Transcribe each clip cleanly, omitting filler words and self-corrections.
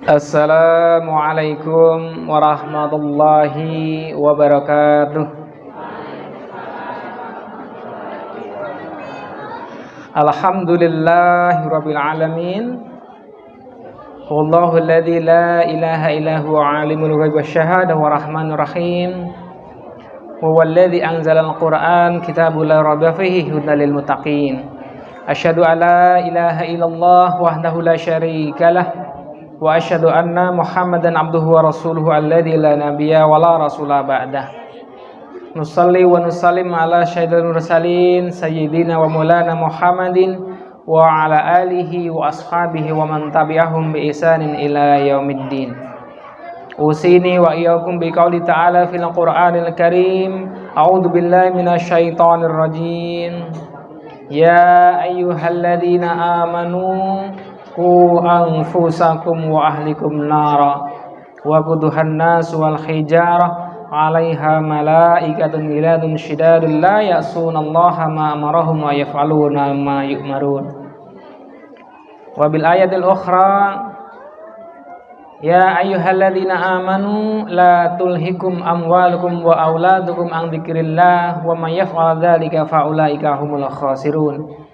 Assalamualaikum warahmatullahi wabarakatuh. Alhamdulillahirabbil alamin. Wallahu alladzi la ilaha illa huwa alimul ghaibi wasyahadah wa rahmanur rahim. Huwal ladzi anzalal Qur'an kitabul la raiba fihi hudan lil muttaqin. Asyhadu an la ilaha illallah wahdahu la syarikalah wa asyhadu anna Muhammadan abduhu wa rasuluhu alladzi la nabiyya wa la rasula ba'dah. Nusalli wa nusallim ala sayyidil mursalin sayyidina wa maulana Muhammadin wa ala alihi wa ashabihi wa man tabi'ahum bi ihsanin ila yaumiddin. Usini wa iyyakum bi qouli ta'ala fil Qur'anil Karim. A'udzu billahi minasyaitonir rajim. Ya ayyuhalladzina amanu qu anfusakum wa ahlikum nara wa quduhan nas wal hijarah 'alaiha malaikatun ghiladun syidadun la ya'sunallaha ma amarahum wa yaf'aluna ma yu'marun. Wa bil ayatil ukhra ya ayyuhalladzina amanu la tulhikum amwalukum wa auladukum an dzikrillah wa may yaf'al dzalika fa ulaika humul khasirun.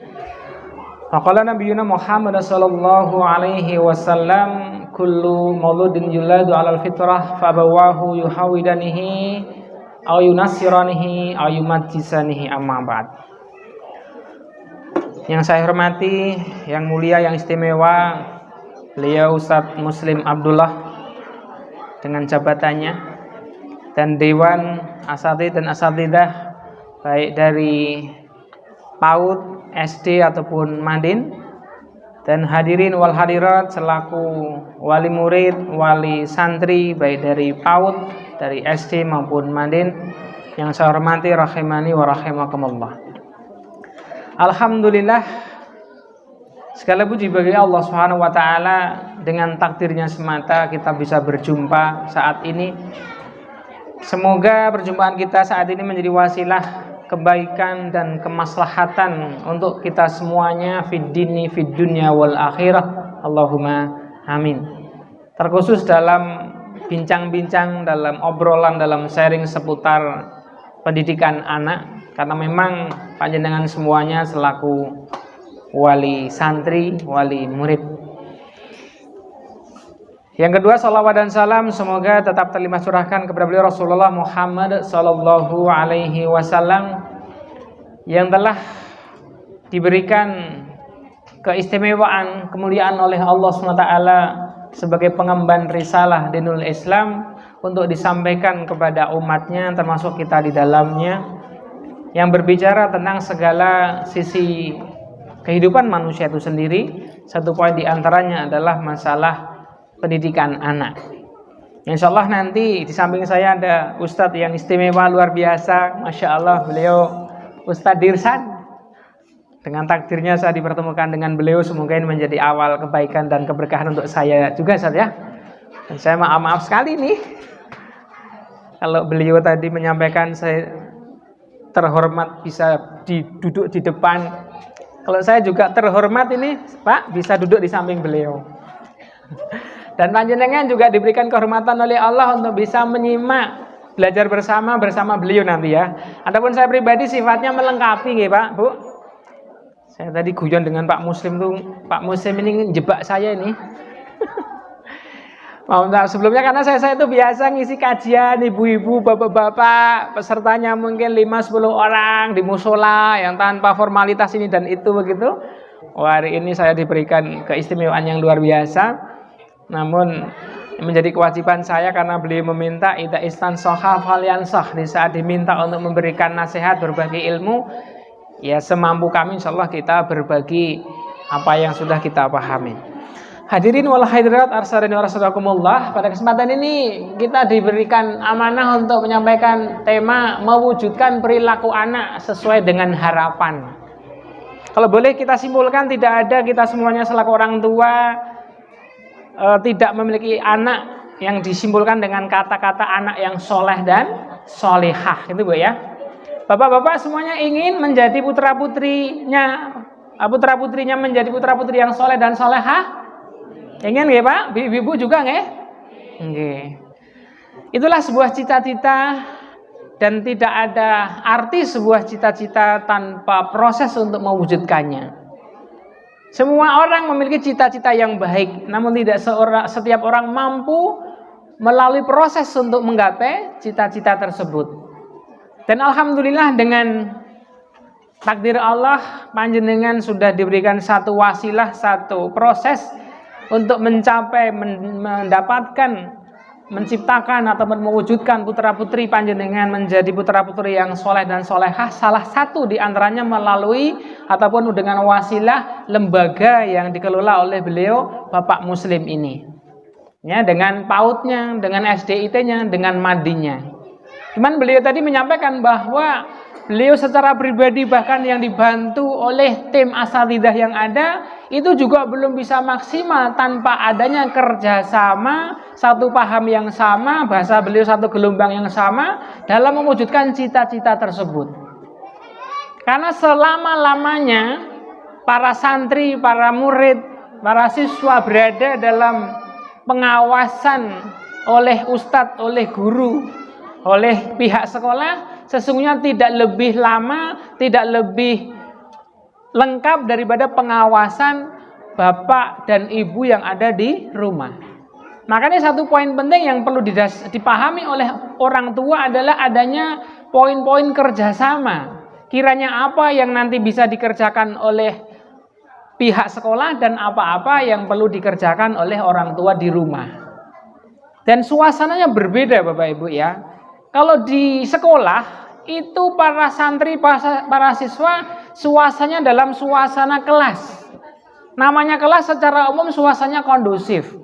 Faqala nabiyuna Muhammad sallallahu alaihi wasallam kullu mauludin yuladu alal fitrah fabawahu yuhawidanihi aw yunassiranihi aw yumajjisanihi amma ba'd. Yang saya hormati, yang mulia, yang istimewa, beliau Ustadz Muslim Abdullah dengan jabatannya dan dewan asatidz dan asatidzah baik dari PAUD, SD ataupun Madin, dan hadirin wal hadirat selaku wali murid, wali santri baik dari PAUD, dari SD maupun Madin yang saya hormati rahimani wa rahimakumullah. Alhamdulillah, segala puji bagi Allah Subhanahu wa taala, dengan takdirnya semata kita bisa berjumpa saat ini. Semoga perjumpaan kita saat ini menjadi wasilah kebaikan dan kemaslahatan untuk kita semuanya fid dini fid dunya wal akhirah. Allahumma amin. Terkhusus dalam bincang-bincang, dalam obrolan, dalam sharing seputar pendidikan anak, karena memang panjenengan semuanya selaku wali santri, wali murid. Yang kedua, salawat dan salam semoga tetap terlimpah curahkan kepada beliau Rasulullah Muhammad sallallahu alaihi wasallam yang telah diberikan keistimewaan, kemuliaan oleh Allah SWT sebagai pengemban risalah dinul Islam untuk disampaikan kepada umatnya, termasuk kita di dalamnya, yang berbicara tentang segala sisi kehidupan manusia itu sendiri. Satu poin diantaranya adalah masalah pendidikan anak. Insya Allah nanti di samping saya ada Ustadz yang istimewa luar biasa, Masya Allah, beliau Ustadz Dirsan. Dengan takdirnya saya dipertemukan dengan beliau, semoga ini menjadi awal kebaikan dan keberkahan untuk saya juga, Ustadz ya. Dan saya maaf sekali nih kalau beliau tadi menyampaikan saya terhormat bisa duduk di depan. Kalau saya juga terhormat ini Pak bisa duduk di samping beliau. Dan panjenengan juga diberikan kehormatan oleh Allah untuk bisa menyimak, belajar bersama beliau nanti ya. Adapun saya pribadi sifatnya melengkapi nggih Pak, Bu. Saya tadi guyon dengan Pak Muslim tuh, Pak Muslim ini jebak saya ini. Maaf sebelumnya karena saya itu biasa ngisi kajian ibu-ibu, bapak-bapak, pesertanya mungkin 5-10 orang di musola yang tanpa formalitas ini dan itu begitu. Hari ini saya diberikan keistimewaan yang luar biasa. Namun menjadi kewajiban saya karena beliau meminta idza istanshaha falyansah, di saat diminta untuk memberikan nasihat, berbagi ilmu, ya semampu kami insyaallah kita berbagi apa yang sudah kita pahami. Hadirin wal hadirat arsadani wa rasulullah, pada kesempatan ini kita diberikan amanah untuk menyampaikan tema mewujudkan perilaku anak sesuai dengan harapan. Kalau boleh kita simpulkan, tidak ada kita semuanya selaku orang tua tidak memiliki anak yang disimpulkan dengan kata-kata anak yang soleh dan solehah, itu Bu ya. Bapak-bapak semuanya ingin menjadi putra-putrinya menjadi putra-putri yang soleh dan solehah. Ingin nggih Pak? Ibu juga nggih? Nggih. Itulah sebuah cita-cita dan tidak ada arti sebuah cita-cita tanpa proses untuk mewujudkannya. Semua orang memiliki cita-cita yang baik, namun tidak setiap orang mampu melalui proses untuk menggapai cita-cita tersebut. Dan alhamdulillah dengan takdir Allah, panjenengan sudah diberikan satu wasilah, satu proses untuk mencapai, mendapatkan, menciptakan atau mewujudkan putra-putri panjenengan menjadi putra-putri yang soleh dan solehah. Salah satu di antaranya melalui ataupun dengan wasilah lembaga yang dikelola oleh beliau Bapak Muslim ini. Ya, dengan PAUD-nya, dengan SDIT-nya, dengan MADI-nya. Cuman beliau tadi menyampaikan bahwa beliau secara pribadi bahkan yang dibantu oleh tim asatidzah yang ada itu juga belum bisa maksimal tanpa adanya kerjasama, satu paham yang sama, bahasa beliau satu gelombang yang sama dalam mewujudkan cita-cita tersebut. Karena selama-lamanya para santri, para murid, para siswa berada dalam pengawasan oleh ustadz, oleh guru, oleh pihak sekolah, sesungguhnya tidak lebih lama, tidak lebih lengkap daripada pengawasan bapak dan ibu yang ada di rumah. Makanya satu poin penting yang perlu dipahami oleh orang tua adalah adanya poin-poin kerjasama. Kiranya apa yang nanti bisa dikerjakan oleh pihak sekolah dan apa-apa yang perlu dikerjakan oleh orang tua di rumah. Dan suasananya berbeda Bapak Ibu ya. Kalau di sekolah itu para santri, para siswa suasananya dalam suasana kelas. Namanya kelas secara umum suasananya kondusif.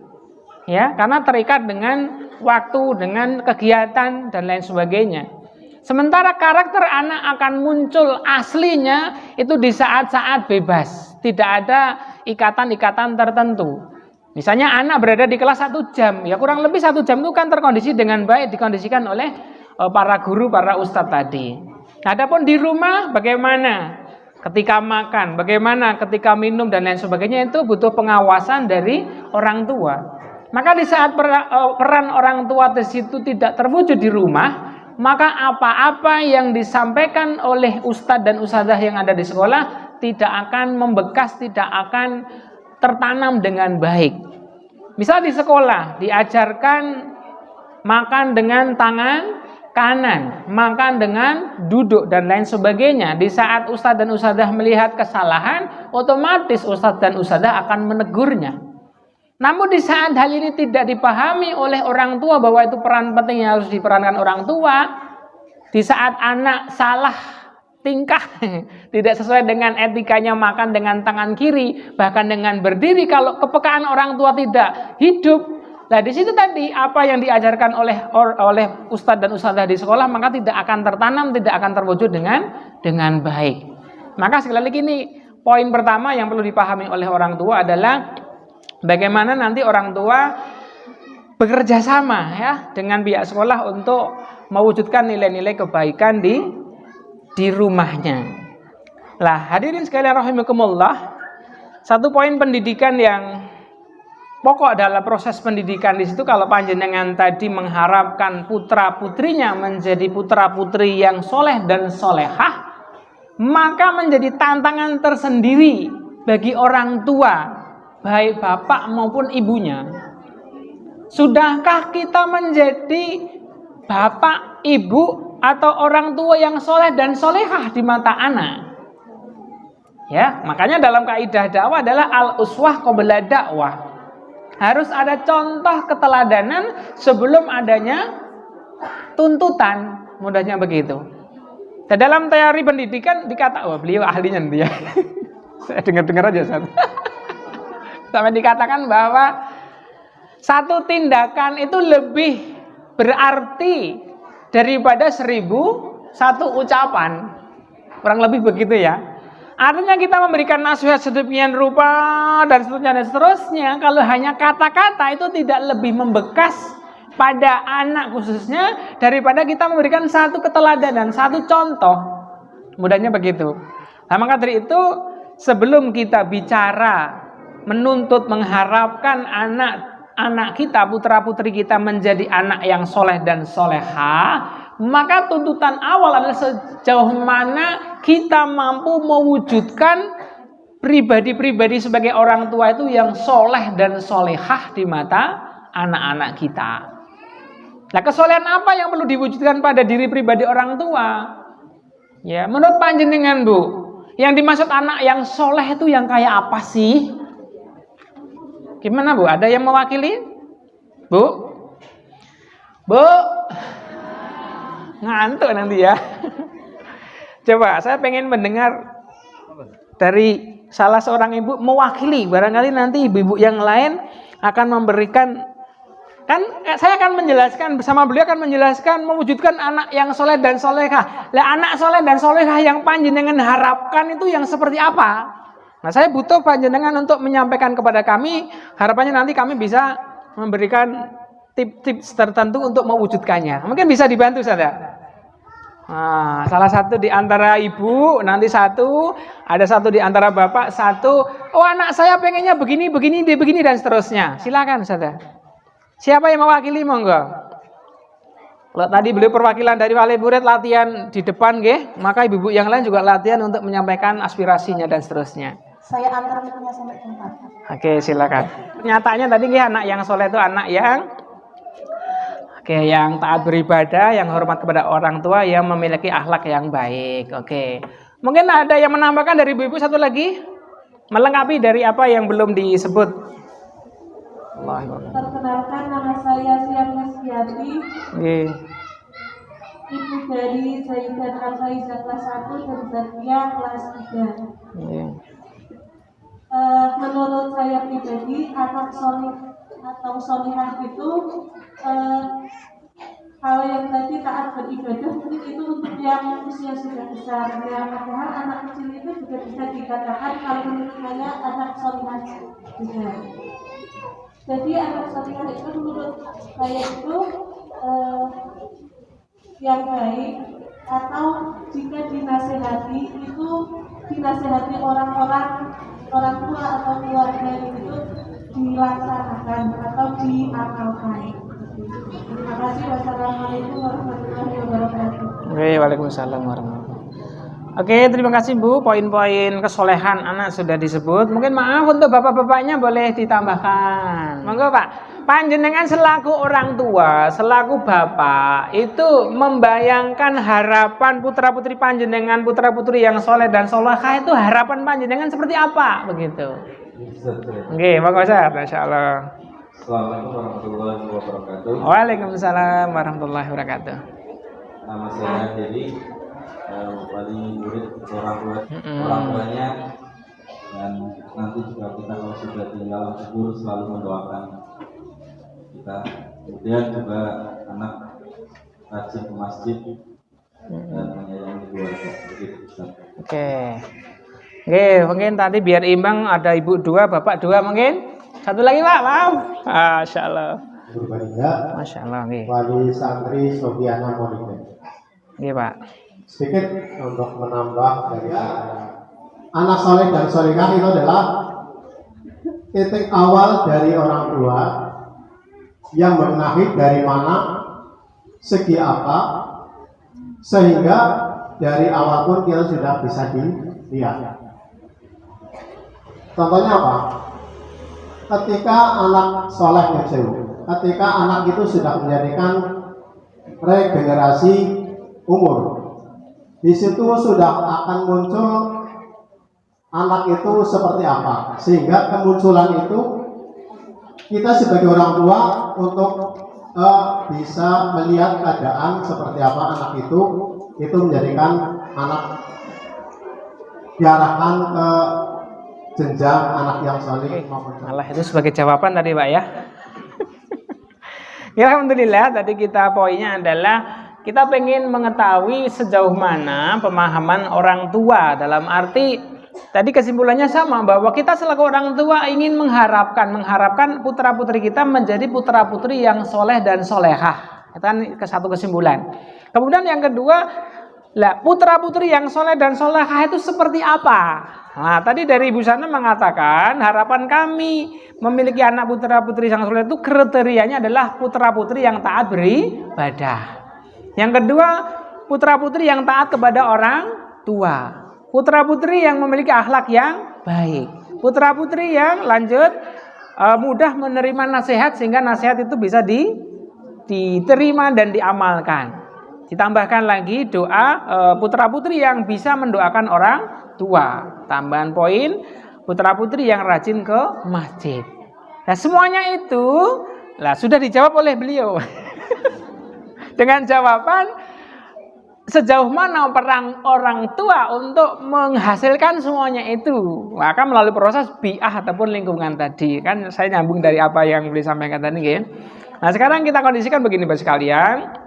Ya, karena terikat dengan waktu, dengan kegiatan dan lain sebagainya. Sementara karakter anak akan muncul aslinya itu di saat-saat bebas. Tidak ada ikatan-ikatan tertentu. Misalnya anak berada di kelas 1 jam, ya kurang lebih 1 jam itu kan terkondisi dengan baik, dikondisikan oleh para guru, para ustadz tadi. Adapun di rumah bagaimana? Ketika makan, bagaimana ketika minum dan lain sebagainya itu butuh pengawasan dari orang tua. Maka di saat peran orang tua di situ tidak terwujud di rumah, maka apa-apa yang disampaikan oleh ustadz dan ustadzah yang ada di sekolah tidak akan membekas, tidak akan tertanam dengan baik. Misal di sekolah diajarkan makan dengan tangan kanan, makan dengan duduk dan lain sebagainya. Di saat ustadz dan ustadzah melihat kesalahan, otomatis ustadz dan ustadzah akan menegurnya. Namun di saat hal ini tidak dipahami oleh orang tua bahwa itu peran penting yang harus diperankan orang tua, di saat anak salah tingkah, tidak sesuai dengan etikanya makan dengan tangan kiri, bahkan dengan berdiri, kalau kepekaan orang tua tidak hidup, nah di situ tadi apa yang diajarkan oleh ustadz dan ustadzah di sekolah maka tidak akan tertanam, tidak akan terwujud dengan baik. Maka sekali lagi ini poin pertama yang perlu dipahami oleh orang tua adalah bagaimana nanti orang tua bekerja sama ya dengan pihak sekolah untuk mewujudkan nilai-nilai kebaikan di rumahnya. Lah hadirin sekalian rahimakumullah, satu poin pendidikan yang pokok dalam proses pendidikan di situ, kalau panjenengan tadi mengharapkan putra putrinya menjadi putra putri yang soleh dan solehah, maka menjadi tantangan tersendiri bagi orang tua, baik bapak maupun ibunya. Sudahkah kita menjadi bapak, ibu, atau orang tua yang soleh dan solehah di mata anak? Ya, makanya dalam kaidah dakwah adalah al-uswah qabla dakwah. Harus ada contoh keteladanan sebelum adanya tuntutan, mudahnya begitu. Dan dalam teori pendidikan dikatakan, wah beliau ahlinya dia. Saya dengar aja sampai dikatakan bahwa satu tindakan itu lebih berarti daripada 1001 ucapan. Kurang lebih begitu ya. Artinya kita memberikan nasihat sedemikian rupa dan seterusnya, kalau hanya kata-kata itu tidak lebih membekas pada anak khususnya daripada kita memberikan satu keteladanan, satu contoh. Mudahnya begitu. Nah, maka dari itu sebelum kita bicara menuntut, mengharapkan anak kita, putra-putri kita menjadi anak yang soleh dan soleha, maka tuntutan awal adalah sejauh mana kita mampu mewujudkan pribadi-pribadi sebagai orang tua itu yang soleh dan solehah di mata anak-anak kita. Nah, kesolehan apa yang perlu diwujudkan pada diri pribadi orang tua? Ya, menurut panjenengan, Bu, yang dimaksud anak yang soleh itu yang kayak apa sih? Gimana, Bu? Ada yang mewakili? Bu? Bu? Ngantuk nanti ya. Coba, saya pengen mendengar dari salah seorang ibu mewakili. Barangkali nanti ibu-ibu yang lain akan memberikan, kan saya akan menjelaskan bersama beliau, akan menjelaskan mewujudkan anak yang soleh dan solehah. Lah, anak soleh dan solehah yang panjenengan harapkan itu yang seperti apa? Nah, saya butuh panjenengan untuk menyampaikan kepada kami. Harapannya nanti kami bisa memberikan tips-tips tertentu untuk mewujudkannya. Mungkin bisa dibantu saja. Nah, salah satu di antara ibu, nanti satu, ada satu di antara bapak, satu. Oh, anak saya pengennya begini, dan seterusnya. Silakan saja. Siapa yang mewakili, monggo? Kalau tadi beliau perwakilan dari wali murid latihan di depan, maka ibu-ibu yang lain juga latihan untuk menyampaikan aspirasinya dan seterusnya. Saya antar punya sampai tempat. Oke, silakan. Nyatanya tadi anak yang soleh itu anak yang yang taat beribadah, yang hormat kepada orang tua, yang memiliki akhlak yang baik. Oke. Mungkin ada yang menambahkan dari ibu-ibu satu lagi? Melengkapi dari apa yang belum disebut. Perkenalkan, nama saya Sian Mesviati. Ibu dari Zaidan Al-Faizah kelas 1 dan Zakia kelas 3. Menurut saya pribadi, anak soleh atau solehah itu kalau yang tadi taat beribadah itu untuk yang usia sudah besar. Yang padahal anak kecil itu juga bisa dikatakan kalau menurut saya anak solehah juga. Jadi anak solehah itu menurut saya itu yang baik, atau jika dinasehati itu dinasehati orang-orang, orang tua atau keluarga itu dilaksanakan atau diamalkan. Terima kasih. Wassalamualaikum warahmatullahi wabarakatuh. Waalaikumsalam warahmatullahi wabarakatuh. Oke, terima kasih Bu. Poin-poin kesolehan anak sudah disebut. Mungkin maaf untuk bapak-bapaknya boleh ditambahkan. Monggo Pak. Panjenengan selaku orang tua, selaku bapak, itu membayangkan harapan putra-putri panjenengan, putra-putri yang soleh dan solehah itu harapan panjenengan seperti apa? Begitu. Oke, monggo Ustaz. Masyaallah. Assalamualaikum warahmatullahi wabarakatuh. Waalaikumsalam warahmatullahi wabarakatuh. Nama saya Dedi, wali murid orang tuanya, dan nanti juga kita kalau sudah di alam kubur selalu mendoakan kita. Kemudian juga anak rajin ke masjid dan menyayangi keluarga. Oke, mungkin tadi biar imbang ada ibu 2, bapak 2 mungkin. Satu lagi Pak, maaf. Masya Allah. Masya Allah. Wali santri Sofiana Monika. Iya Pak. Sedikit untuk menambah dari anak soleh dan solehah itu adalah titik awal dari orang tua yang mengenai dari mana, segi apa, sehingga dari awal pun kita sudah bisa dilihat. Contohnya apa? Ketika anak soleh ketika anak itu sudah menjadikan regenerasi umur, di situ sudah akan muncul anak itu seperti apa, sehingga kemunculan itu kita sebagai orang tua untuk bisa melihat keadaan seperti apa anak itu menjadikan anak diarahkan ke jenjang anak yang soleh. Malah itu sebagai jawaban tadi Pak ya. Ya, alhamdulillah tadi kita poinnya adalah kita pengen mengetahui sejauh mana pemahaman orang tua, dalam arti tadi kesimpulannya sama, bahwa kita selaku orang tua ingin mengharapkan putra-putri kita menjadi putra-putri yang soleh dan solehah. Itu kan satu kesimpulan. Kemudian yang kedua, putra-putri yang soleh dan solehah itu seperti apa? Nah, tadi dari Ibu Sana mengatakan harapan kami memiliki anak putra-putri yang soleh itu kriterianya adalah putra-putri yang taat beribadah. Yang kedua, putra-putri yang taat kepada orang tua. Putra-putri yang memiliki akhlak yang baik. Putra-putri yang lanjut mudah menerima nasihat sehingga nasihat itu bisa diterima dan diamalkan. Ditambahkan lagi doa putra-putri yang bisa mendoakan orang tua. Tambahan poin, putra-putri yang rajin ke masjid. Nah, semuanya itu sudah dijawab oleh beliau. Dengan jawaban sejauh mana peran orang tua untuk menghasilkan semuanya itu. Maka melalui proses bi'ah ataupun lingkungan tadi. Kan saya nyambung dari apa yang beliau sampaikan tadi. Kan? Nah, sekarang kita kondisikan begini Bapak sekalian.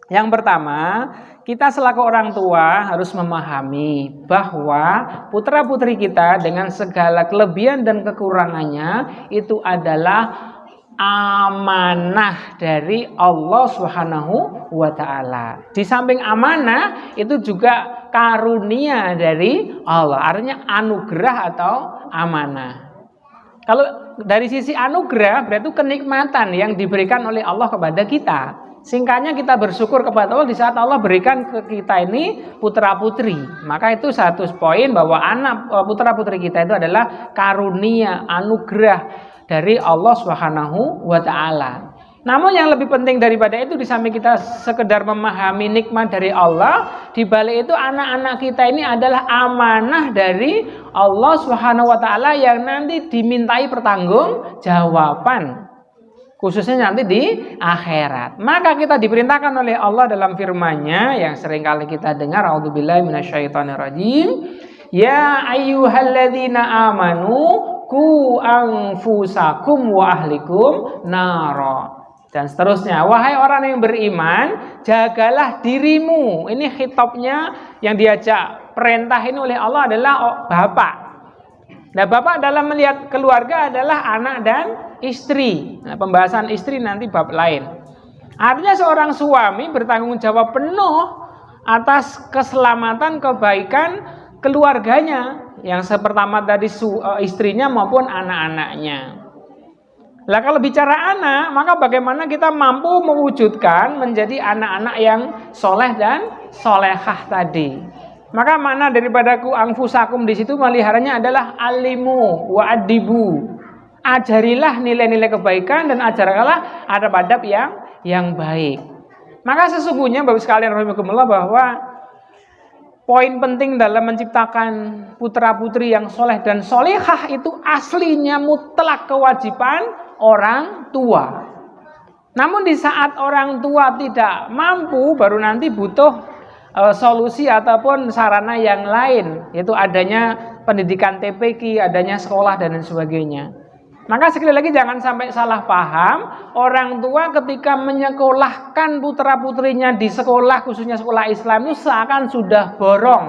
Yang pertama, kita selaku orang tua harus memahami bahwa putra-putri kita dengan segala kelebihan dan kekurangannya itu adalah amanah dari Allah Subhanahu wa ta'ala. Di samping amanah itu juga karunia dari Allah. Artinya anugerah atau amanah. Kalau dari sisi anugerah berarti itu kenikmatan yang diberikan oleh Allah kepada kita. Singkatnya kita bersyukur kepada Allah di saat Allah berikan ke kita ini putra-putri. Maka itu satu poin bahwa anak putra-putri kita itu adalah karunia, anugerah dari Allah Subhanahu wa ta'ala. Namun yang lebih penting daripada itu, di samping kita sekedar memahami nikmat dari Allah, di balik itu anak-anak kita ini adalah amanah dari Allah Subhanahu wa ta'ala yang nanti dimintai pertanggungjawaban. Khususnya nanti di akhirat. Maka kita diperintahkan oleh Allah dalam firman-Nya yang sering kali kita dengar, a'udzubillahi minasyaitonirrajim, ya ayyuhalladzina amanu qu anfusakum wa ahlikum nara. Dan seterusnya, wahai orang yang beriman, jagalah dirimu. Ini khitabnya yang diajak perintah ini oleh Allah adalah bapak. Nah, bapak dalam melihat keluarga adalah anak dan istri. Nah, pembahasan istri nanti bab lain. Artinya seorang suami bertanggung jawab penuh atas keselamatan, kebaikan keluarganya. Yang pertama tadi istrinya maupun anak-anaknya. Nah, kalau bicara anak, maka bagaimana kita mampu mewujudkan menjadi anak-anak yang soleh dan solehah tadi. Maka makna daripada ku anfusakum di situ meliharanya adalah alimu wa adibu. Ajarilah nilai-nilai kebaikan dan ajarkanlah adab-adab yang baik. Maka sesungguhnya Bapak sekalian rahimakumullah bahwa poin penting dalam menciptakan putra-putri yang soleh dan solehah itu aslinya mutlak kewajiban orang tua. Namun di saat orang tua tidak mampu, baru nanti butuh solusi ataupun sarana yang lain, yaitu adanya pendidikan TPQ, adanya sekolah dan lain sebagainya. Maka sekali lagi jangan sampai salah paham, orang tua ketika menyekolahkan putra-putrinya di sekolah, khususnya sekolah Islam itu seakan sudah borong.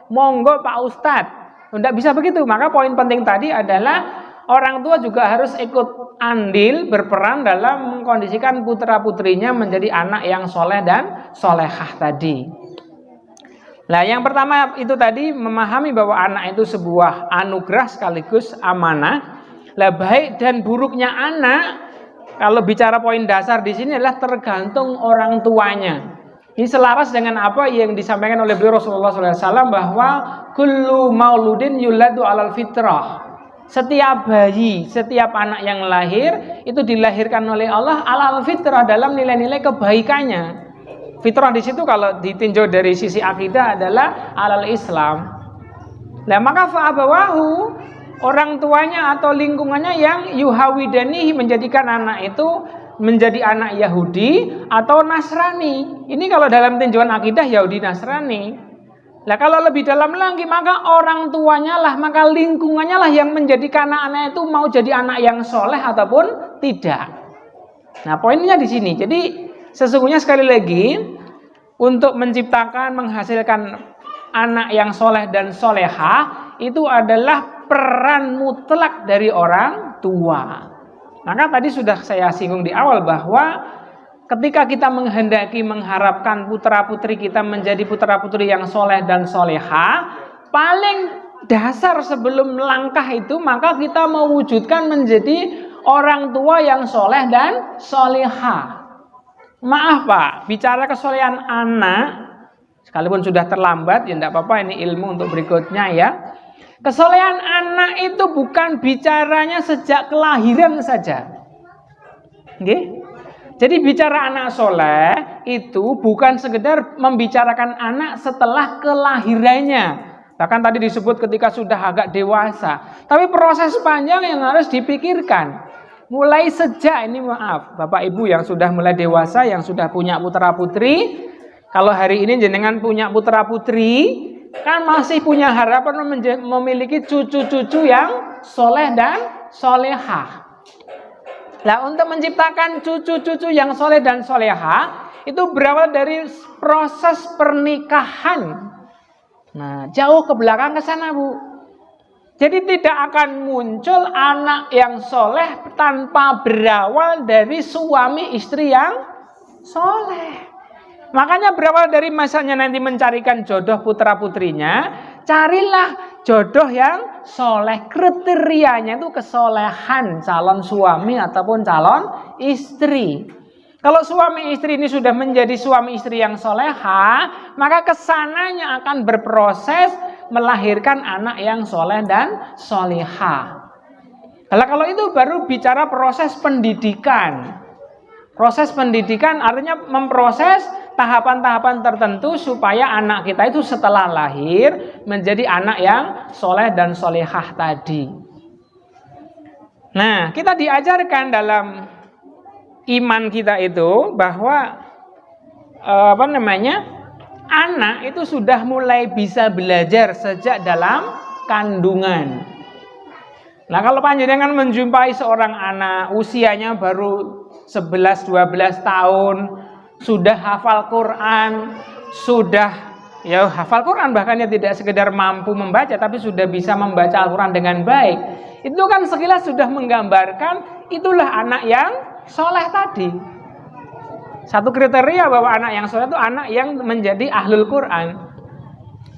Monggo Pak Ustadz, tidak bisa begitu. Maka poin penting tadi adalah orang tua juga harus ikut andil, berperan dalam mengkondisikan putra-putrinya menjadi anak yang soleh dan solehah tadi. Nah, yang pertama itu tadi memahami bahwa anak itu sebuah anugerah sekaligus amanah. Lah, baik dan buruknya anak, kalau bicara poin dasar di sini adalah tergantung orang tuanya. Ini selaras dengan apa yang disampaikan oleh beliau Rasulullah SAW bahwa kullu mauludin yuladu alal fitrah. Setiap bayi, setiap anak yang lahir itu dilahirkan oleh Allah alal fitrah dalam nilai-nilai kebaikannya. Fitrah di situ kalau ditinjau dari sisi akidah adalah alal Islam. Nah, maka fa'abawahu, orang tuanya atau lingkungannya yang yuhawidanihi menjadikan anak itu menjadi anak Yahudi atau Nasrani. Ini kalau dalam tinjauan akidah Yahudi Nasrani. Nah, kalau lebih dalam lagi maka orang tuanya lah, maka lingkungannya lah yang menjadikan anak-anak itu mau jadi anak yang soleh ataupun tidak. Nah, poinnya di sini. Jadi sesungguhnya sekali lagi untuk menciptakan, menghasilkan anak yang soleh dan solehah itu adalah peran mutlak dari orang tua. Maka tadi sudah saya singgung di awal bahwa ketika kita menghendaki mengharapkan putra-putri kita menjadi putra-putri yang soleh dan solehah, paling dasar sebelum langkah itu, maka kita mewujudkan menjadi orang tua yang soleh dan solehah. Maaf Pak, bicara kesolehan anak, sekalipun sudah terlambat, ya tidak apa-apa, ini ilmu untuk berikutnya ya. Kesolehan anak itu bukan bicaranya sejak kelahiran saja. Oke? Jadi bicara anak soleh itu bukan sekedar membicarakan anak setelah kelahirannya. Bahkan tadi disebut ketika sudah agak dewasa. Tapi proses panjang yang harus dipikirkan. Mulai sejak ini, maaf, Bapak Ibu yang sudah mulai dewasa, yang sudah punya putra putri. Kalau hari ini jenengan punya putra putri, kan masih punya harapan memiliki cucu-cucu yang soleh dan solehah. Nah, untuk menciptakan cucu-cucu yang soleh dan solehah, itu berawal dari proses pernikahan. Nah, jauh ke belakang ke sana, Bu. Jadi tidak akan muncul anak yang soleh tanpa berawal dari suami istri yang soleh. Makanya berawal dari masanya nanti mencarikan jodoh putra putrinya, carilah jodoh yang soleh. Kriterianya itu kesolehan calon suami ataupun calon istri. Kalau suami istri ini sudah menjadi suami istri yang soleha, maka kesananya akan berproses melahirkan anak yang soleh dan soleha. Kalau itu baru bicara proses pendidikan. Proses pendidikan artinya memproses tahapan-tahapan tertentu supaya anak kita itu setelah lahir menjadi anak yang soleh dan solehah tadi. Nah, kita diajarkan dalam iman kita itu bahwa anak itu sudah mulai bisa belajar sejak dalam kandungan. Nah, kalau panjenengan menjumpai seorang anak usianya baru 11-12 tahun, sudah hafal Quran, hafal Quran, bahkan ya tidak sekedar mampu membaca tapi sudah bisa membaca Al-Quran dengan baik. Itu kan sekilas sudah menggambarkan itulah anak yang soleh tadi. Satu kriteria bahwa anak yang soleh itu anak yang menjadi ahlul Quran.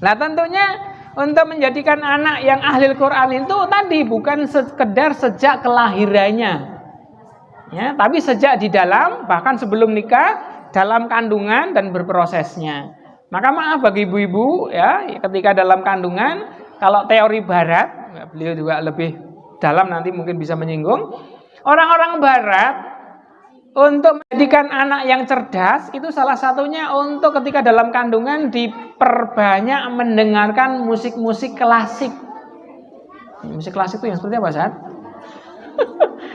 Nah, tentunya untuk menjadikan anak yang ahlul Quran itu tadi bukan sekedar sejak kelahirannya, ya, tapi sejak di dalam, bahkan sebelum nikah, dalam kandungan dan berprosesnya. Maka maaf bagi ibu-ibu ya, ketika dalam kandungan, kalau teori Barat, beliau juga lebih dalam nanti mungkin bisa menyinggung. Orang-orang Barat untuk menjadikan anak yang cerdas itu salah satunya untuk ketika dalam kandungan diperbanyak mendengarkan musik-musik klasik. Musik klasik itu yang seperti apa, Sat?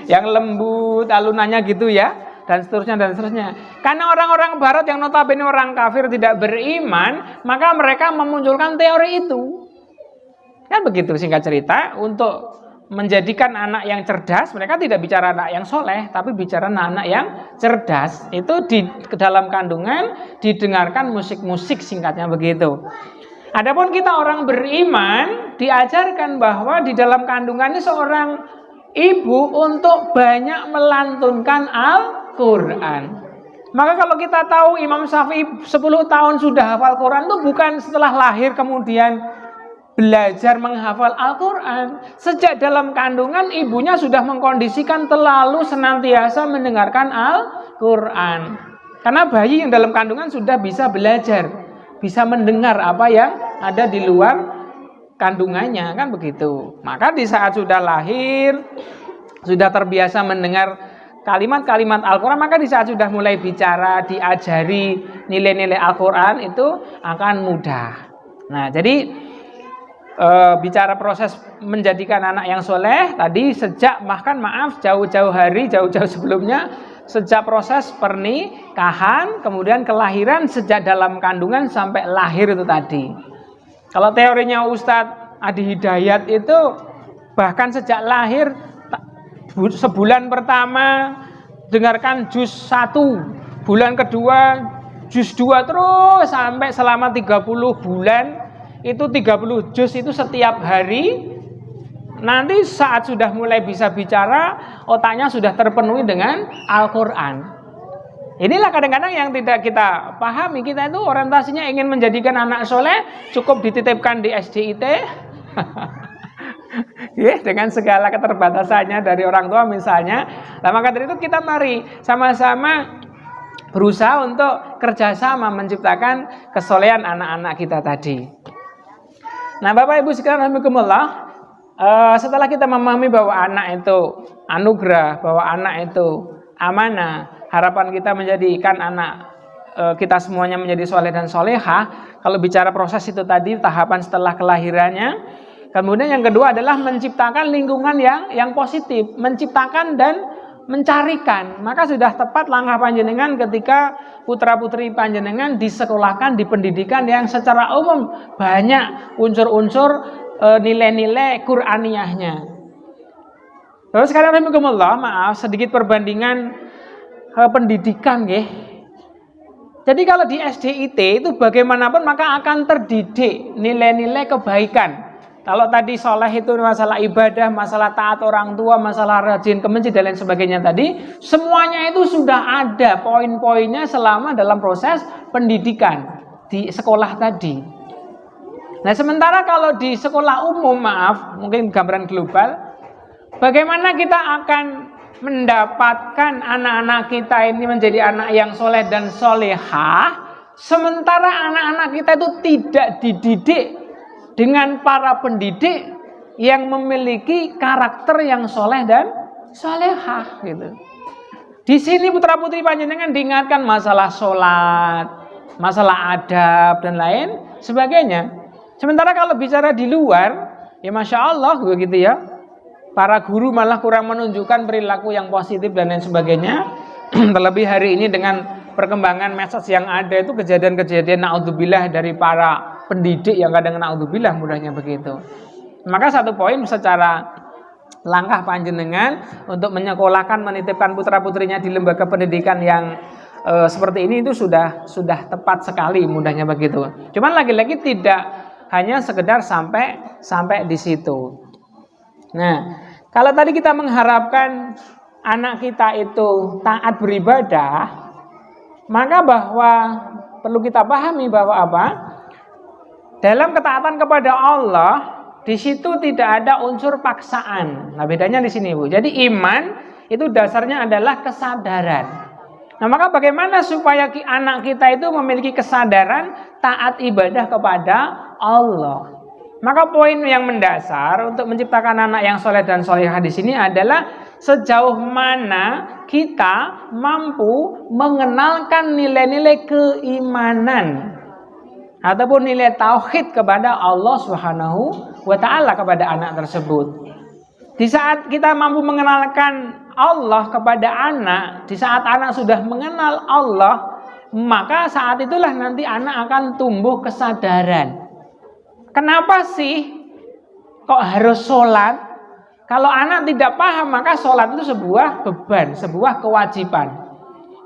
Yang lembut, alunannya gitu ya, dan seterusnya dan seterusnya. Karena orang-orang Barat yang notabene orang kafir tidak beriman, maka mereka memunculkan teori itu. Kan begitu singkat cerita, untuk menjadikan anak yang cerdas, mereka tidak bicara anak yang soleh, tapi bicara anak yang cerdas. Itu di dalam kandungan didengarkan musik-musik, singkatnya begitu. Adapun kita orang beriman diajarkan bahwa di dalam kandungan ini seorang ibu untuk banyak melantunkan Al-Quran. Maka kalau kita tahu Imam Syafi'i 10 tahun sudah hafal Quran, itu bukan setelah lahir kemudian belajar menghafal Al-Quran. Sejak dalam kandungan ibunya sudah mengkondisikan terlalu senantiasa mendengarkan Al-Quran. Karena bayi yang dalam kandungan sudah bisa belajar, bisa mendengar apa yang ada di luar kandungannya, kan begitu. Maka di saat sudah lahir, sudah terbiasa mendengar kalimat-kalimat Al-Quran, maka di saat sudah mulai bicara, diajari nilai-nilai Al-Quran itu akan mudah. Nah, jadi bicara proses menjadikan anak yang soleh tadi sejak, bahkan maaf, jauh-jauh hari, jauh-jauh sebelumnya, sejak proses pernikahan, kemudian kelahiran, sejak dalam kandungan sampai lahir itu tadi. Kalau teorinya Ustadz Adi Hidayat itu bahkan sejak lahir, sebulan pertama dengarkan juz 1, bulan kedua juz 2, terus sampai selama 30 bulan. Itu 30 juz itu setiap hari. Nanti saat sudah mulai bisa bicara, otaknya sudah terpenuhi dengan Al-Quran. Inilah kadang-kadang yang tidak kita pahami. Kita itu orientasinya ingin menjadikan anak soleh, cukup dititipkan di SDIT, Ya, dengan segala keterbatasannya dari orang tua misalnya. Nah, maka dari itu kita mari sama-sama berusaha untuk kerjasama menciptakan kesolehan anak-anak kita tadi. Nah, Bapak Ibu sekalian rahimakumullah, setelah kita memahami bahwa anak itu anugerah, bahwa anak itu amanah, harapan kita menjadikan anak kita semuanya menjadi soleh dan solehah. Kalau bicara proses itu tadi, tahapan setelah kelahirannya. Kemudian yang kedua adalah menciptakan lingkungan yang positif, menciptakan dan mencarikan. Maka sudah tepat langkah panjenengan ketika putra-putri panjenengan disekolahkan di pendidikan yang secara umum banyak unsur-unsur nilai-nilai Qur'aniyahnya. Terus sekarang rahimakumullah, maaf sedikit perbandingan pendidikan nggih. Jadi kalau di SDIT itu bagaimanapun maka akan terdidik nilai-nilai kebaikan. Kalau tadi soleh itu masalah ibadah, masalah taat orang tua, masalah rajin ke masjid dan lain sebagainya tadi, semuanya itu sudah ada poin-poinnya selama dalam proses pendidikan di sekolah tadi. Nah, sementara kalau di sekolah umum, maaf, mungkin gambaran global, bagaimana kita akan mendapatkan anak-anak kita ini menjadi anak yang soleh dan solehah, sementara anak-anak kita itu tidak dididik dengan para pendidik yang memiliki karakter yang soleh dan solehah gitu. Di sini putra-putri panjenengan diingatkan masalah sholat, masalah adab dan lain sebagainya. Sementara kalau bicara di luar, ya masya Allah begitu ya. Para guru malah kurang menunjukkan perilaku yang positif dan lain sebagainya. Terlebih hari ini dengan perkembangan medsos yang ada itu kejadian-kejadian naudzubillah dari para pendidik yang kadang naudzubillah mudahnya begitu. Maka satu poin secara langkah panjenengan untuk menyekolahkan, menitipkan putra-putrinya di lembaga pendidikan yang seperti ini itu sudah tepat sekali mudahnya begitu. Cuman lagi-lagi tidak hanya sekedar sampai di situ. Nah, kalau tadi kita mengharapkan anak kita itu taat beribadah, maka bahwa perlu kita pahami bahwa apa? Dalam ketaatan kepada Allah, di situ tidak ada unsur paksaan. Nah, bedanya di sini, Bu. Jadi iman itu dasarnya adalah kesadaran. Nah, maka bagaimana supaya anak kita itu memiliki kesadaran taat ibadah kepada Allah? Maka poin yang mendasar untuk menciptakan anak yang soleh dan solehah di sini adalah sejauh mana kita mampu mengenalkan nilai-nilai keimanan ataupun nilai tauhid kepada Allah Subhanahu wa taala kepada anak tersebut. Di saat kita mampu mengenalkan Allah kepada anak, di saat anak sudah mengenal Allah, maka saat itulah nanti anak akan tumbuh kesadaran. Kenapa sih kok harus sholat? Kalau anak tidak paham, maka sholat itu sebuah beban, sebuah kewajiban.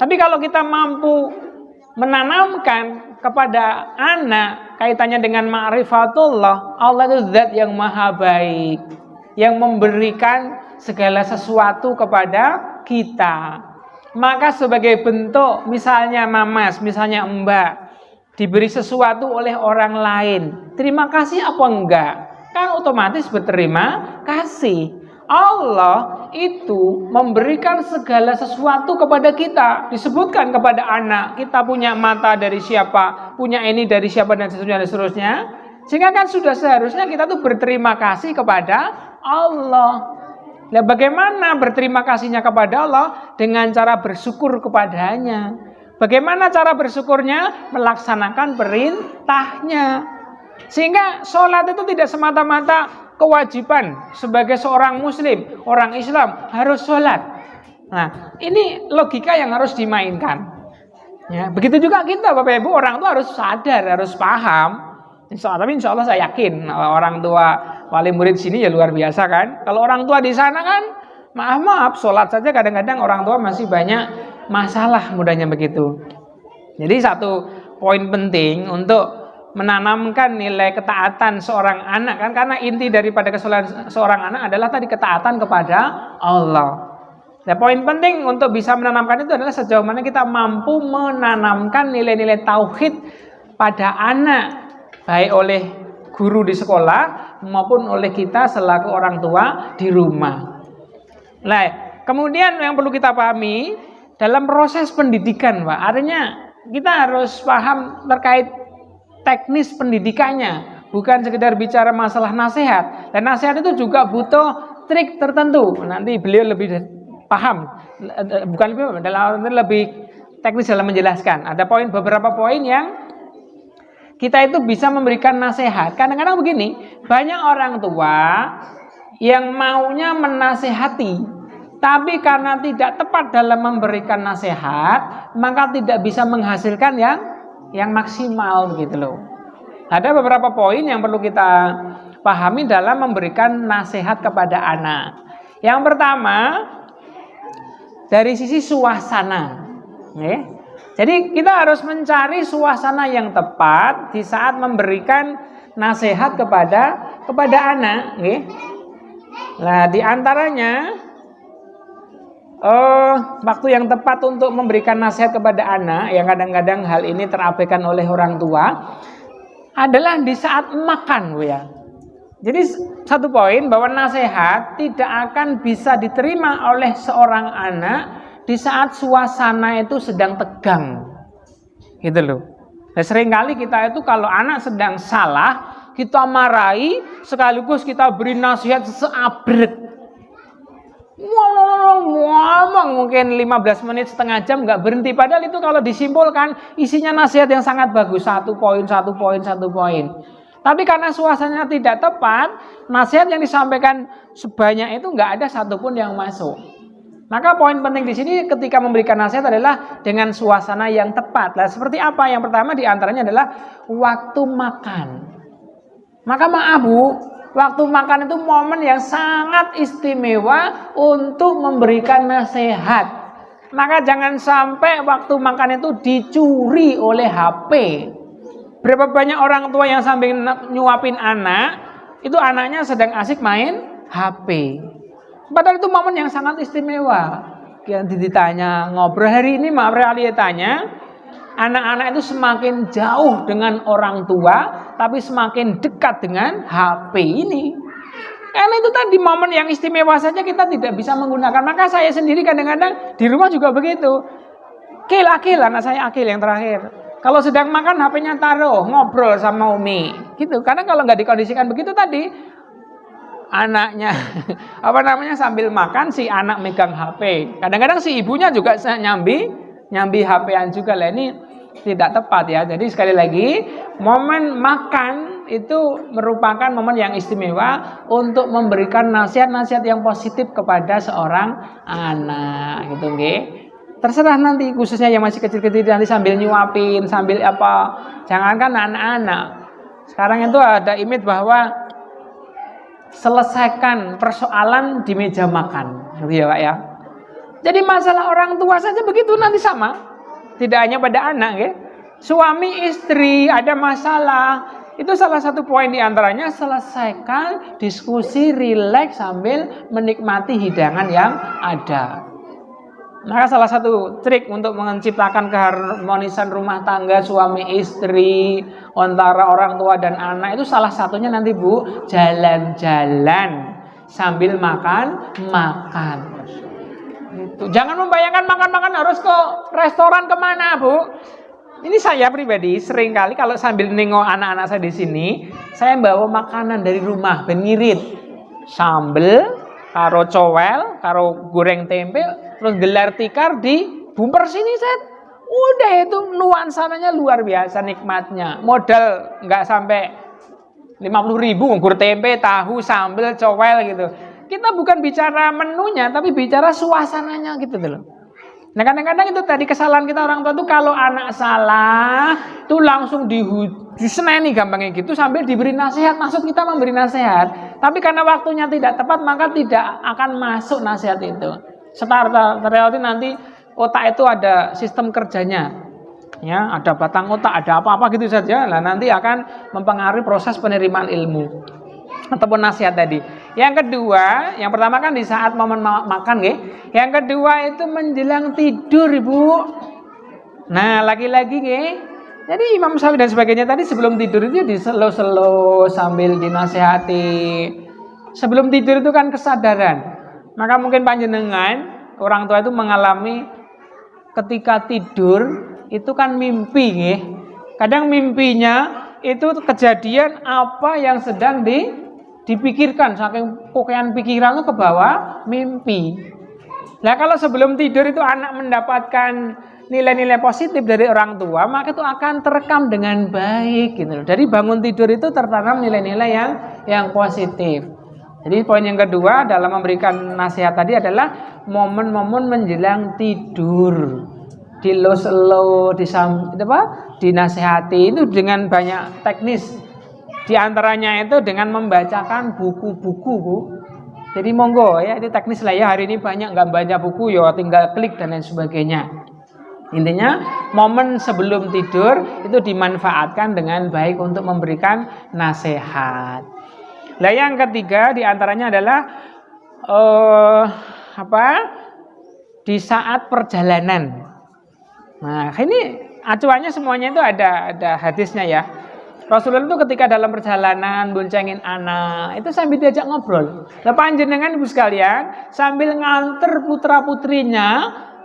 Tapi kalau kita mampu menanamkan kepada anak kaitannya dengan ma'rifatullah, Allah itu zat yang maha baik, yang memberikan segala sesuatu kepada kita. Maka sebagai bentuk misalnya mamas, misalnya mbak diberi sesuatu oleh orang lain, terima kasih apa enggak? Kan otomatis berterima kasih. Allah itu memberikan segala sesuatu kepada kita. Disebutkan kepada anak, kita punya mata dari siapa, punya ini dari siapa dan seterusnya. Sehingga kan sudah seharusnya kita tuh berterima kasih kepada Allah. Nah, bagaimana berterima kasihnya kepada Allah? Dengan cara bersyukur kepadanya. Bagaimana cara bersyukurnya? Melaksanakan perintahnya. Sehingga sholat itu tidak semata-mata kewajiban sebagai seorang muslim, orang Islam harus sholat. Nah, ini logika yang harus dimainkan. Ya, begitu juga kita, Bapak Ibu, orang tua harus sadar, harus paham. Tapi insya Allah saya yakin orang tua wali murid sini ya luar biasa kan. Kalau orang tua di sana kan, maaf, sholat saja kadang-kadang orang tua masih banyak masalah mudahnya begitu. Jadi satu poin penting untuk menanamkan nilai ketaatan seorang anak kan, karena inti daripada kesolehan seorang anak adalah tadi ketaatan kepada Allah. Nah, poin penting untuk bisa menanamkan itu adalah sejauh mana kita mampu menanamkan nilai-nilai tauhid pada anak, baik oleh guru di sekolah maupun oleh kita selaku orang tua di rumah. Nah, kemudian yang perlu kita pahami dalam proses pendidikan, Pak, artinya kita harus paham terkait teknis pendidikannya, bukan sekedar bicara masalah nasihat. Dan nasihat itu juga butuh trik tertentu. Nanti beliau lebih paham, bukan lebih teknis dalam menjelaskan. Ada beberapa poin yang kita itu bisa memberikan nasihat. Kadang-kadang begini, banyak orang tua yang maunya menasehati, tapi karena tidak tepat dalam memberikan nasihat, maka tidak bisa menghasilkan yang maksimal gitu loh. Ada beberapa poin yang perlu kita pahami dalam memberikan nasihat kepada anak. Yang pertama, dari sisi suasana. Jadi kita harus mencari suasana yang tepat di saat memberikan nasihat kepada anak. Nah, di antaranya waktu yang tepat untuk memberikan nasihat kepada anak, yang kadang-kadang hal ini terabaikan oleh orang tua, adalah di saat makan, ya. Jadi satu poin bahwa nasihat tidak akan bisa diterima oleh seorang anak di saat suasana itu sedang tegang, gitu loh. Dan seringkali kita itu kalau anak sedang salah, kita marahi sekaligus kita beri nasihat seabrek. Ngomong mungkin 15 menit, setengah jam nggak berhenti. Padahal itu kalau disimpulkan isinya nasihat yang sangat bagus, satu poin. Tapi karena suasananya tidak tepat, nasihat yang disampaikan sebanyak itu nggak ada satupun yang masuk. Maka poin penting di sini ketika memberikan nasihat adalah dengan suasana yang tepat. Nah, seperti apa? Yang pertama diantaranya adalah waktu makan. Maka maaf Bu, waktu makan itu momen yang sangat istimewa untuk memberikan nasihat. Maka jangan sampai waktu makan itu dicuri oleh HP. Berapa banyak orang tua yang sambil nyuapin anak, itu anaknya sedang asik main HP. Padahal itu momen yang sangat istimewa. Yang ditanya ngobrol hari ini, maaf realitanya anak-anak itu semakin jauh dengan orang tua, tapi semakin dekat dengan HP ini. Karena itu tadi momen yang istimewa saja kita tidak bisa menggunakan. Maka saya sendiri kadang-kadang di rumah juga begitu. Akil, anak saya Akil yang terakhir. Kalau sedang makan HP-nya taruh, ngobrol sama Umi. Gitu. Karena kalau nggak dikondisikan begitu tadi, anaknya sambil makan si anak megang HP. Kadang-kadang si ibunya juga nyambi HP-an juga lah. Ini tidak tepat ya. Jadi sekali lagi, momen makan itu merupakan momen yang istimewa untuk memberikan nasihat-nasihat yang positif kepada seorang anak gitu nggih. Terserah nanti khususnya yang masih kecil-kecil nanti sambil nyuapin, sambil apa. Jangankan anak-anak. Sekarang itu ada image bahwa selesaikan persoalan di meja makan, gitu ya Pak ya. Jadi masalah orang tua saja begitu nanti sama. Tidak hanya pada anak ya. Suami istri ada masalah, itu salah satu poin diantaranya selesaikan diskusi rileks sambil menikmati hidangan yang ada. Maka salah satu trik untuk menciptakan keharmonisan rumah tangga suami istri antara orang tua dan anak itu salah satunya nanti Bu, jalan-jalan sambil makan. Gitu. Jangan membayangkan makan harus ke restoran kemana Bu. Ini saya pribadi sering kali kalau sambil nengok anak-anak saya di sini, saya bawa makanan dari rumah, ben ngirit, sambel, karo cowel, karo goreng tempe, terus gelar tikar di bumper sini set. Udah itu nuansanya luar biasa nikmatnya. Modal nggak sampai 50.000 nggur tempe, tahu, sambel, cowel gitu. Kita bukan bicara menunya, tapi bicara suasananya gitu loh. Nah kadang-kadang itu tadi kesalahan kita orang tua tuh kalau anak salah tuh langsung diseneni gampangnya gitu sambil diberi nasihat. Maksud kita memberi nasihat, tapi karena waktunya tidak tepat maka tidak akan masuk nasihat itu. Ternyata nanti otak itu ada sistem kerjanya, ya ada batang otak, ada apa-apa gitu saja. Nah nanti akan mempengaruhi proses penerimaan ilmu ataupun nasihat tadi. Yang kedua, yang pertama kan di saat momen makan nggih. Yang kedua itu menjelang tidur Ibu. Nah, lagi-lagi nggih, Jadi Imam Syafi'i dan sebagainya tadi sebelum tidur itu diselo-selo sambil dinasehati. Sebelum tidur itu kan kesadaran. Maka mungkin panjenengan orang tua itu mengalami ketika tidur itu kan mimpi nggih. Kadang mimpinya itu kejadian apa yang sedang dipikirkan, saking pokean pikiran itu ke bawah mimpi. Nah, kalau sebelum tidur itu anak mendapatkan nilai-nilai positif dari orang tua, maka itu akan terekam dengan baik gitu loh. Dari bangun tidur itu tertanam nilai-nilai yang positif. Jadi poin yang kedua dalam memberikan nasihat tadi adalah momen-momen menjelang tidur. Dilo-selo, dinasehati itu dengan banyak teknis. Di antaranya itu dengan membacakan buku-buku, Bu. Jadi monggo ya, itu teknis lah ya. Hari ini banyak nggak baca buku, ya tinggal klik dan lain sebagainya. Intinya momen sebelum tidur itu dimanfaatkan dengan baik untuk memberikan nasihat. Nah, yang ketiga diantaranya adalah di saat perjalanan. Nah, ini acuannya semuanya itu ada hadisnya ya. Rasulullah itu ketika dalam perjalanan boncengin anak itu sambil diajak ngobrol. Nah, panjenengan ibu sekalian sambil nganter putra putrinya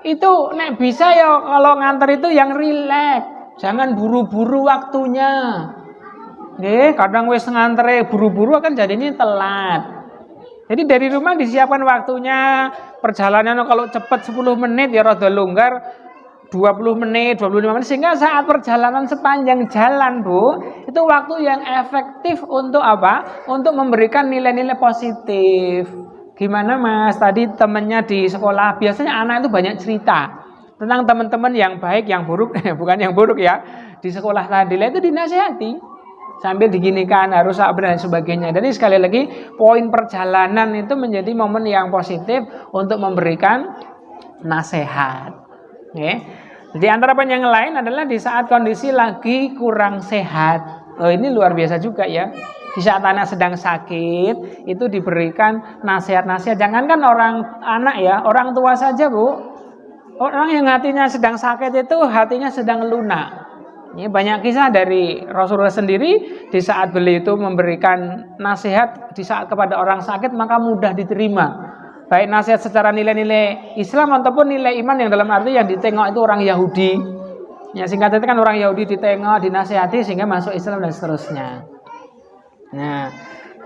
itu nek bisa ya kalau nganter itu yang rileks, jangan buru-buru waktunya. Nggih, kadang wis ngantere buru-buru akan jadinya telat. Jadi dari rumah disiapkan waktunya, perjalanan kalau cepat 10 menit ya rada longgar 20 menit, 25 menit sehingga saat perjalanan sepanjang jalan, Bu, itu waktu yang efektif untuk apa? Untuk memberikan nilai-nilai positif. Gimana Mas, tadi temennya di sekolah, biasanya anak itu banyak cerita tentang teman-teman yang baik, yang buruk, bukan yang buruk ya, di sekolah tadi, itu dinasihati sambil diginikan, harus sabar dan sebagainya. Jadi sekali lagi, poin perjalanan itu menjadi momen yang positif untuk memberikan nasihat. Oke. Di antara poin yang lain adalah di saat kondisi lagi kurang sehat. Oh, ini luar biasa juga ya. Di saat anak sedang sakit itu diberikan nasihat-nasihat. Jangankan anak ya, orang tua saja, Bu. Orang yang hatinya sedang sakit itu hatinya sedang lunak. Ini banyak kisah dari Rasulullah sendiri di saat beliau itu memberikan nasihat di saat kepada orang sakit maka mudah diterima. Baik nasihat secara nilai-nilai Islam ataupun nilai iman yang dalam arti yang ditengok itu orang Yahudi. Ya singkatnya kan orang Yahudi ditengok, dinasihati sehingga masuk Islam dan seterusnya. Nah,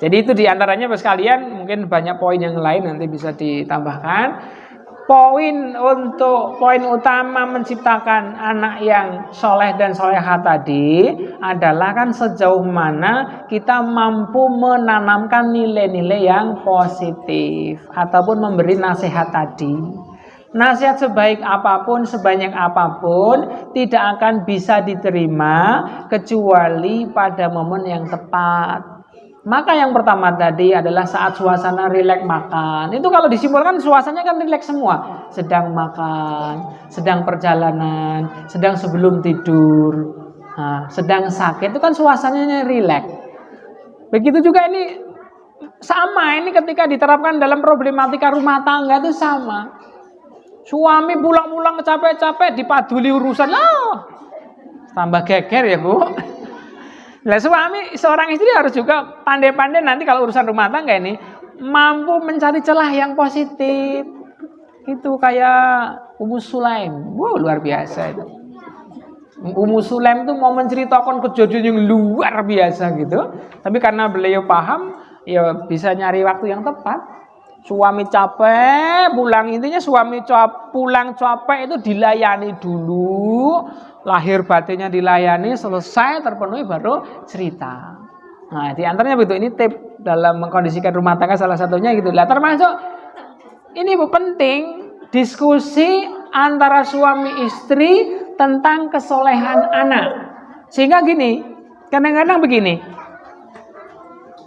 jadi itu diantaranya sekalian, mungkin banyak poin yang lain nanti bisa ditambahkan. Poin utama menciptakan anak yang soleh dan solehah tadi adalah kan sejauh mana kita mampu menanamkan nilai-nilai yang positif ataupun memberi nasihat tadi. Nasihat sebaik apapun, sebanyak apapun tidak akan bisa diterima kecuali pada momen yang tepat. Maka yang pertama tadi adalah saat suasana rileks makan. Itu kalau disimpulkan suasananya kan rileks semua. Sedang makan, sedang perjalanan, sedang sebelum tidur, sedang sakit. Itu kan suasananya rileks. Begitu juga ini sama. Ini ketika diterapkan dalam problematika rumah tangga itu sama. Suami pulang-pulang capek-capek dipaduli urusan. Tambah geger ya, Bu. Nah, suami seorang istri harus juga pandai-pandai nanti kalau urusan rumah tangga ini mampu mencari celah yang positif. Itu kayak Ummu Sulaim. Wow, luar biasa itu. Ummu Sulaim itu mau menceritakan kejadian yang luar biasa gitu. Tapi karena beliau paham, ya bisa nyari waktu yang tepat. Suami capek, pulang intinya suami pulang capek itu dilayani dulu. Lahir batinnya dilayani, selesai terpenuhi baru cerita. Nah, di antaranya begitu. Ini tip dalam mengkondisikan rumah tangga salah satunya gitu. Lah termasuk ini Bu penting diskusi antara suami istri tentang kesolehan anak. Sehingga gini, kadang-kadang begini.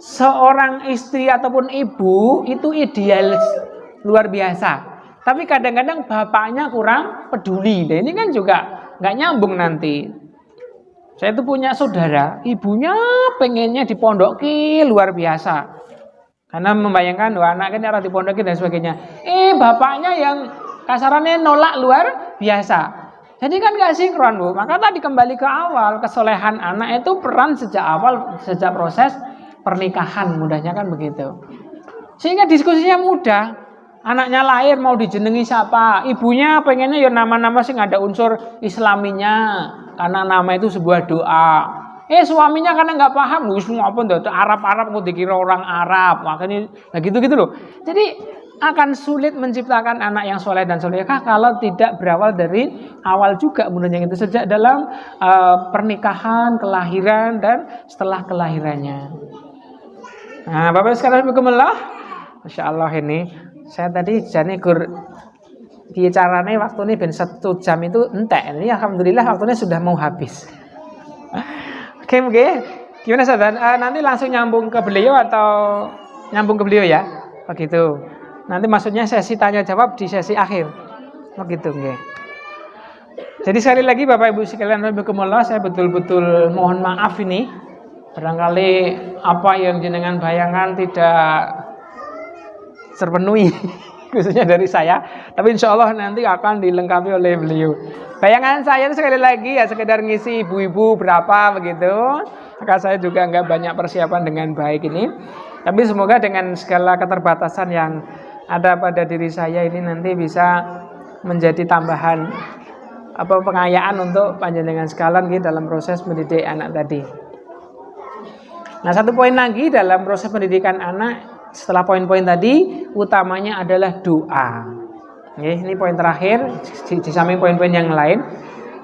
Seorang istri ataupun ibu itu idealis luar biasa. Tapi kadang-kadang bapaknya kurang peduli. Nah, ini kan juga nggak nyambung nanti. Saya itu punya saudara, ibunya pengennya dipondoki luar biasa. Karena membayangkan anaknya harus dipondoki dan sebagainya. Bapaknya yang kasarannya nolak luar biasa. Jadi kan nggak sinkron, Bu. Maka tadi kembali ke awal, kesolehan anak itu peran sejak awal, sejak proses pernikahan, mudahnya kan begitu. Sehingga diskusinya mudah. Anaknya lahir mau dijenengi siapa? Ibunya pengennya ya nama-nama sih nggak ada unsur islaminya, karena nama itu sebuah doa. Suaminya karena nggak paham, semua apa tuh Arab mau dikira orang Arab, makanya gitu loh. Jadi akan sulit menciptakan anak yang soleh dan solehah kalau tidak berawal dari awal juga, mudahnya itu sejak dalam pernikahan, kelahiran dan setelah kelahirannya. Nah, Bapak sekalian berkemelah, Masya Allah ini saya tadi jane gur bicarane waktu ini ben 1 jam itu entek. Ini alhamdulillah waktunya sudah mau habis. Oke. Gimana saudara? Nanti langsung nyambung ke beliau atau nyambung ke beliau ya? Begitu. Nanti maksudnya sesi tanya jawab di sesi akhir. Begitu nggih. Jadi sekali lagi Bapak Ibu sekalian rahimakumullah, saya betul-betul mohon maaf ini. Barangkali apa yang jenengan bayangkan tidak terpenuhi khususnya dari saya, tapi insya Allah nanti akan dilengkapi oleh beliau. Bayangan saya itu sekali lagi ya sekedar ngisi ibu-ibu berapa begitu, maka saya juga nggak banyak persiapan dengan baik ini, tapi semoga dengan segala keterbatasan yang ada pada diri saya ini nanti bisa menjadi tambahan pengayaan untuk panjenengan sekalian gitu dalam proses mendidik anak tadi. Nah, satu poin lagi dalam proses pendidikan anak setelah poin-poin tadi, utamanya adalah doa. Ini poin terakhir di samping poin-poin yang lain.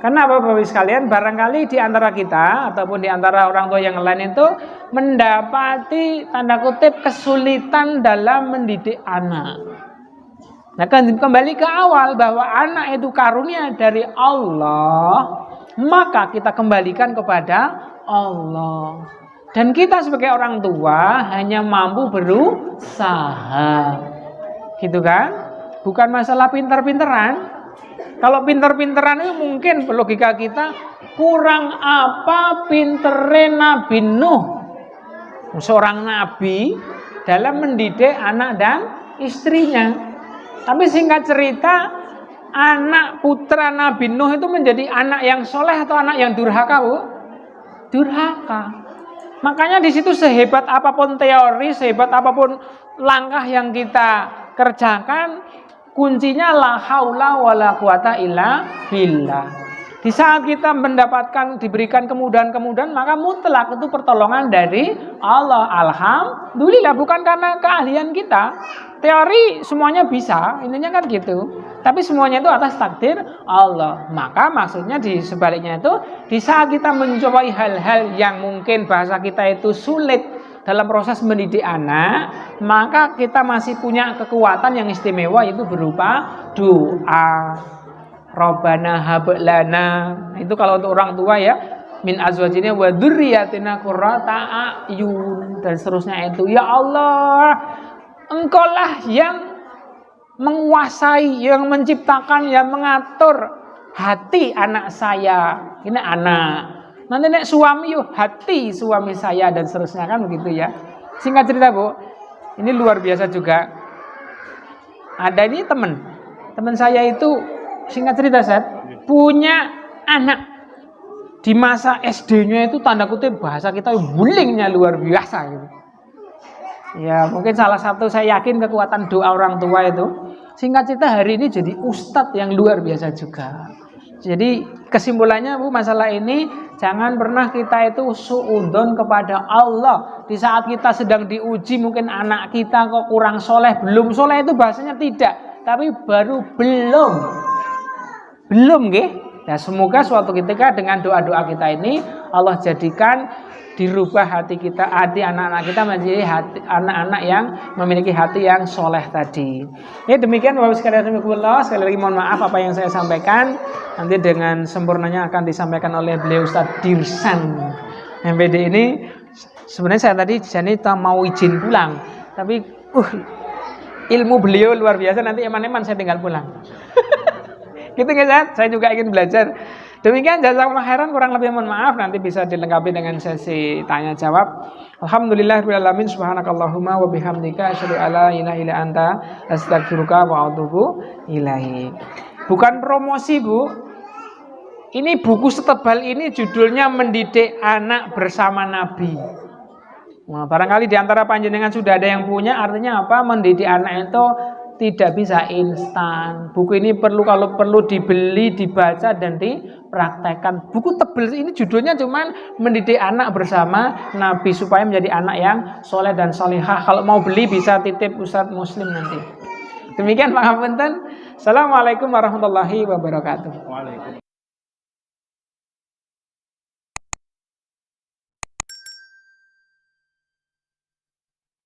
Karena Bapak-Bapak sekalian, barangkali di antara kita ataupun di antara orang tua yang lain itu mendapati tanda kutip kesulitan dalam mendidik anak. Nah, kembali ke awal bahwa anak itu karunia dari Allah, maka kita kembalikan kepada Allah. Dan kita sebagai orang tua hanya mampu berusaha, gitu kan? Bukan masalah pinter-pinteran. Kalau pinter-pinteran itu mungkin logika kita kurang apa pintere Nabi Nuh, seorang nabi dalam mendidik anak dan istrinya. Tapi singkat cerita, anak putra Nabi Nuh itu menjadi anak yang soleh atau anak yang durhaka, Bu? Durhaka. Makanya di situ sehebat apapun teori, sehebat apapun langkah yang kita kerjakan, kuncinya la haula wala quwata illa billah. Di saat kita diberikan kemudahan-kemudahan, maka mutlak itu pertolongan dari Allah. Alhamdulillah, bukan karena keahlian kita. Teori semuanya bisa, intinya kan gitu. Tapi semuanya itu atas takdir Allah. Maka maksudnya di sebaliknya itu, di saat kita mencobai hal-hal yang mungkin bahasa kita itu sulit dalam proses mendidik anak, maka kita masih punya kekuatan yang istimewa, yaitu berupa doa. Rabbana hab lana. Itu kalau untuk orang tua ya, min azwajina wa dzurriyyatina qurrata a'yun dan seterusnya itu. Ya Allah, Engkaulah yang menguasai, yang menciptakan, yang mengatur hati anak saya. Ini anak. Nanti nek suami yuk hati suami saya dan seterusnya kan begitu ya. Singkat cerita, Bu, ini luar biasa juga. Ada ini teman saya itu singkat cerita punya anak di masa SD-nya itu tanda kutip bahasa kita bullyingnya luar biasa gitu. Ya mungkin salah satu saya yakin kekuatan doa orang tua itu. Singkat cerita hari ini jadi ustadz yang luar biasa juga. Jadi kesimpulannya, Bu, masalah ini jangan pernah kita itu suudzon kepada Allah. Di saat kita sedang diuji, mungkin anak kita kok kurang soleh, belum soleh itu bahasanya tidak, tapi baru belum nggih. Ya semoga suatu ketika dengan doa-doa kita ini Allah jadikan dirubah hati kita, hati anak-anak kita menjadi hati anak-anak yang memiliki hati yang soleh tadi. Ya demikian Bapak sekalian, sekali lagi mohon maaf apa yang saya sampaikan. Nanti dengan sempurnanya akan disampaikan oleh beliau Ustadz Dirsan MPD ini. Sebenarnya saya tadi mau izin pulang, tapi ilmu beliau luar biasa. Nanti eman-eman saya tinggal pulang. Gitu nggak, saya juga ingin belajar. Demikian jazakumullah khairan, kurang lebih mohon maaf, nanti bisa dilengkapi dengan sesi tanya jawab. Alhamdulillahirabbil alamin, subhanakallahumma wa bihamdika asyhadu alla ilaha illa anta astaghfiruka wa atubu ilaik. Bukan promosi, Bu. Ini buku setebal ini judulnya Mendidik Anak Bersama Nabi. Nah, barangkali di antara panjenengan sudah ada yang punya, artinya apa? Mendidik anak itu tidak bisa instan. Buku ini kalau perlu dibeli, dibaca dan dipraktekkan. Buku tebal ini judulnya cuman Mendidik Anak Bersama Nabi supaya menjadi anak yang soleh dan solihah. Kalau mau beli bisa titip Ustadz Muslim nanti. Demikian Pak Ngapunten. Assalamualaikum warahmatullahi wabarakatuh.